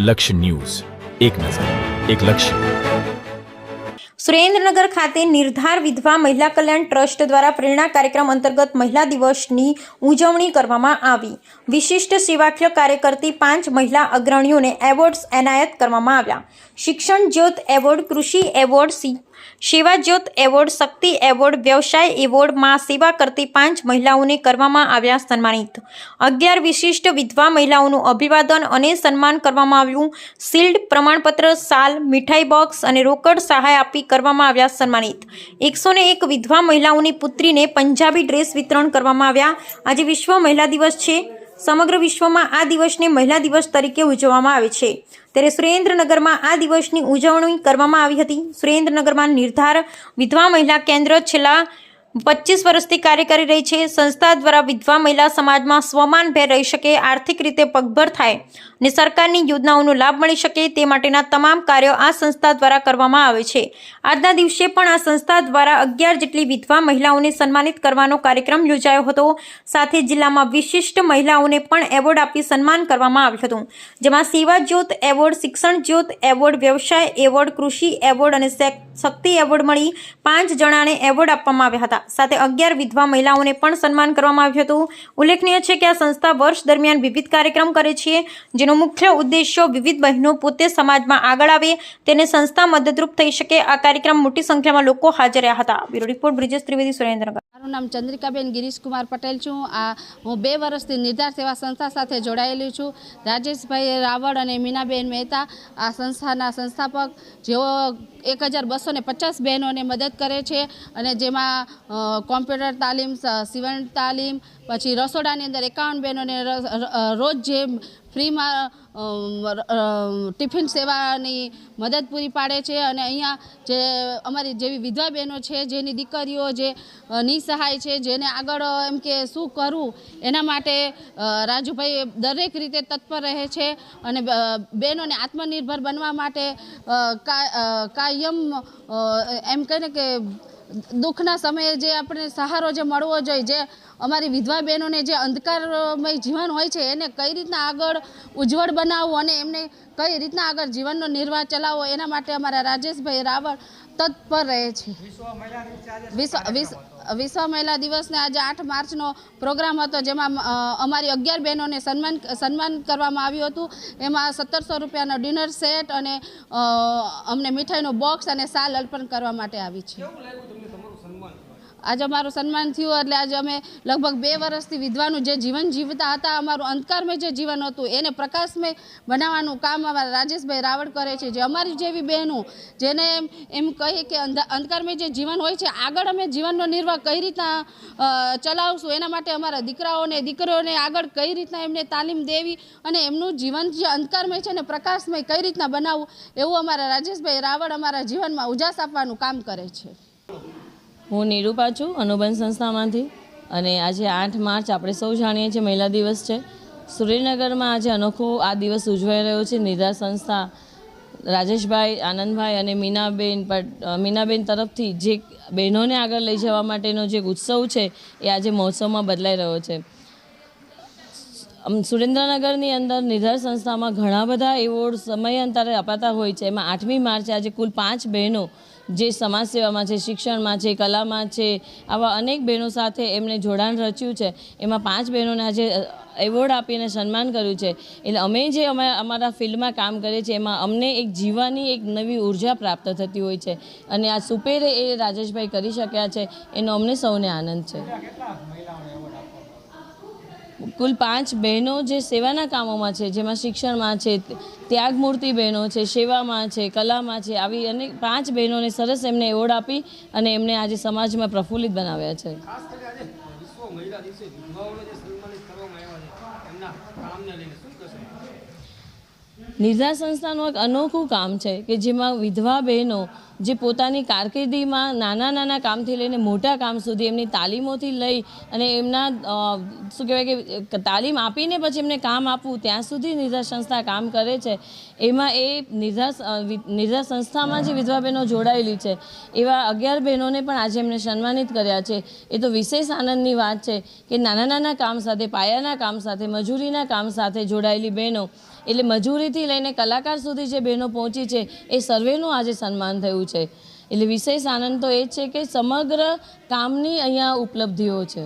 લક્ષ્ય ન્યૂઝ, એક નજર, એક લક્ષ્ય। સુરેન્દ્રનગર ખાતે નિર્ધાર વિધવા મહિલા કલ્યાણ ટ્રસ્ટ દ્વારા પ્રેરણા કાર્યક્રમ અંતર્ગત મહિલા દિવસની ઉજવણી કરવામાં આવી। વિશિષ્ટ સેવાકીય કાર્ય કરતી 5 મહિલા અગ્રણીઓને એવોર્ડ્સ એનાયત કરવામાં આવ્યા। શિક્ષણ જ્યોત એવોર્ડ, કૃષિ એવોર્ડ, સેવા જ્યોત એવોર્ડ, શક્તિ એવોર્ડ, વ્યવસાય એવોર્ડમાં સેવા કરતી 5 મહિલાઓને કરવામાં આવ્યા સન્માનિત। 11 વિશિષ્ટ વિધવા મહિલાઓનું અભિવાદન અને સન્માન કરવામાં આવ્યું। શિલ્ડ, પ્રમાણપત્ર, શાલ, મીઠાઈ બોક્સ અને રોકડ સહાય આપી કરવામાં આવ્યા સન્માનિત। 101 વિધવા મહિલાઓની પુત્રીને પંજાબી ડ્રેસ વિતરણ કરવામાં આવ્યા। આજે વિશ્વ મહિલા દિવસ છે। સમગ્ર વિશ્વમાં આ દિવસને મહિલા દિવસ તરીકે ઉજવવામાં આવે છે, ત્યારે સુરેન્દ્રનગરમાં આ દિવસની ઉજવણી કરવામાં આવી હતી। સુરેન્દ્રનગરમાં નિર્ધાર વિધવા મહિલા કેન્દ્ર છેલ્લા 25 વર્ષથી કાર્ય કરી રહી છે। સંસ્થા દ્વારા વિધવા મહિલા સમાજમાં સ્વમાનભેર રહી શકે, આર્થિક રીતે પગભર થાય અને સરકારની યોજનાઓનો લાભ મળી શકે તે માટેના તમામ કાર્યો આ સંસ્થા દ્વારા કરવામાં આવે છે। આજના દિવસે પણ આ સંસ્થા દ્વારા 11 જેટલી વિધવા મહિલાઓને સન્માનિત કરવાનો કાર્યક્રમ યોજાયો હતો। સાથે જિલ્લામાં વિશિષ્ટ મહિલાઓને પણ એવોર્ડ આપી સન્માન કરવામાં આવ્યું હતું, જેમાં સેવા જ્યોત એવોર્ડ, શિક્ષણ જ્યોત એવોર્ડ, વ્યવસાય એવોર્ડ, કૃષિ એવોર્ડ અને શક્તિ એવોર્ડ મળી 5 જણાને એવોર્ડ આપવામાં આવ્યા હતા। સાથે 11 વિધવા મહિલાઓને પણ સન્માન કરવામાં આવ્યું હતું। ઉલ્લેખનીય છે કે આ સંસ્થા વર્ષ દરમિયાન વિવિધ કાર્યક્રમ કરે છે, જેનો મુખ્ય ઉદ્દેશ્ય વિવિધ બહેનો પોતે સમાજમાં આગળ આવે તેને સંસ્થા મદદરૂપ થઈ શકે। આ કાર્યક્રમ મોટી સંખ્યામાં લોકો હાજર રહ્યા હતા। Bureau report, Brijesh Trivedi, Surendranagar. મારું નામ ચંદ્રિકાબેન ગિરીશકુમાર પટેલ છું। હું 2 વર્ષથી નિર્ધાર સેવા સંસ્થા સાથે જોડાયેલી છું। રાજેશભાઈ રાવળ અને મીનાબેન મહેતા આ સંસ્થાના સંસ્થાપક, જેઓ 1250 બહેનોને મદદ કરે છે અને જેમાં કોમ્પ્યુટર તાલીમ, સીવણ તાલીમ, પછી રસોડાની અંદર 51 બહેનોને રોજ જે ફ્રીમાં ટિફિન સેવાની મદદ પૂરી પાડે છે। અને અહીંયા જે અમારી જેવી વિધવા બહેનો છે, જેની દીકરીઓ જે નિસહાય છે, જેને આગળ એમ કે શું કરવું એના માટે રાજુભાઈ દરેક રીતે તત્પર રહે છે અને બહેનોને આત્મનિર્ભર બનવા માટે કાયમ એમ કહીને કે દુઃખના સમયે જે આપણે સહારો જે મળવો જોઈએ, જે અમારી વિધવા બહેનોને જે અંધકારમય જીવન હોય છે એને કઈ રીતના આગળ ઉજ્જવળ બનાવવું અને એમને કઈ રીતના આગળ જીવનનો નિર્વાહ ચલાવવો એના માટે અમારા રાજેશભાઈ રાવળ તત્પર રહે છે। વિશ્વ મહિલા દિવસને આજે 8 માર્ચનો પ્રોગ્રામ હતો, જેમાં અમારી 11 બહેનોને સન્માન કરવામાં આવ્યું હતું। એમાં 1700 રૂપિયાનો ડિનર સેટ અને અમને મીઠાઈનો બોક્સ અને શાલ અર્પણ કરવા માટે આવી છે। આજે અમારું સન્માન થયું એટલે આજે અમે લગભગ 2 વર્ષથી વિધવાનું જે જીવન જીવતા હતા, અમારું અંધકારમય જે જીવન હતું એને પ્રકાશમય બનાવવાનું કામ અમારા રાજેશભાઈ રાવળ કરે છે। જે અમારી જેવી બહેનો જેને એમ કહીએ કે અંધકારમય જે જીવન હોય છે, આગળ અમે જીવનનો નિર્વાહ કઈ રીતના ચલાવશું એના માટે અમારા દીકરાઓને દીકરીઓને આગળ કઈ રીતના એમને તાલીમ દેવી અને એમનું જીવન જે અંધકારમય છે ને પ્રકાશમય કઈ રીતના બનાવવું એવું અમારા રાજેશભાઈ રાવળ અમારા જીવનમાં ઉજાસ આપવાનું કામ કરે છે। હું નિરૂપા છું, અનુબંધ સંસ્થામાંથી, અને આજે 8 માર્ચ આપણે સૌ જાણીએ છીએ મહિલા દિવસ છે। સુરેન્દ્રનગરમાં આજે અનોખો આ દિવસ ઉજવાઈ રહ્યો છે। નિર્ધાર સંસ્થા રાજેશભાઈ, આનંદભાઈ અને મીનાબેન તરફથી જે બહેનોને આગળ લઈ જવા માટેનો જે ઉત્સવ છે એ આજે મહોત્સવમાં બદલાઈ રહ્યો છે। સુરેન્દ્રનગરની અંદર નિર્ધાર સંસ્થામાં ઘણા બધા એવોર્ડ સમયાંતરે અપાતા હોય છે। એમાં 8મી માર્ચે આજે કુલ 5 બહેનો જે સમાજ સેવામાં છે, શિક્ષણમાં છે, કલામાં છે, આવા અનેક બહેનો સાથે એમણે જોડાણ રચ્યું છે। એમાં 5 બહેનોને આજે એવોર્ડ આપીને સન્માન કર્યું છે। એટલે અમે જે અમારા ફિલ્ડમાં કામ કરીએ છીએ એમાં અમને એક જીવવાની એક નવી ઉર્જા પ્રાપ્ત થતી હોય છે અને આ સુપેરે એ રાજેશભાઈ કરી શક્યા છે, એનો અમને સૌને આનંદ છે। કુલ 5 બહેનો જે સેવાના કામોમાં છે, જેમાં શિક્ષણમાં છે, ત્યાગમૂર્તિ બહેનો છે, સેવામાં છે, કલામાં છે, આવી અનેક 5 બહેનોને સરસ એમને એવોર્ડ આપી અને એમને આજે સમાજમાં પ્રફુલ્લિત બનાવ્યા છે। નિર્ધાર સંસ્થાનું એક અનોખું કામ છે કે જેમાં વિધવા બહેનો જે પોતાની કારકિર્દીમાં નાના કામથી લઈને મોટા કામ સુધી એમની તાલીમોથી લઈ અને એમના શું કહેવાય કે તાલીમ આપીને પછી એમને કામ આપવું ત્યાં સુધી નિર્ધાર સંસ્થા કામ કરે છે। એમાં એ નિર્ધાર સંસ્થામાં જે વિધવા બહેનો જોડાયેલી છે એવા 11 બહેનોને પણ આજે એમને સન્માનિત કર્યા છે। એ તો વિશેષ આનંદની વાત છે કે નાના કામ સાથે, પાયાના કામ સાથે, મજૂરીના કામ સાથે જોડાયેલી બહેનો, એટલે મજૂરી વ્યક્તિથી લઈને કલાકાર સુધી જે બહેનો પહોંચી છે એ સર્વેનું આજે સન્માન થયું છે. એટલે વિશેષ આનંદ તો એ જ છે કે સમગ્ર કામની અહીંયા ઉપલબ્ધિઓ છે.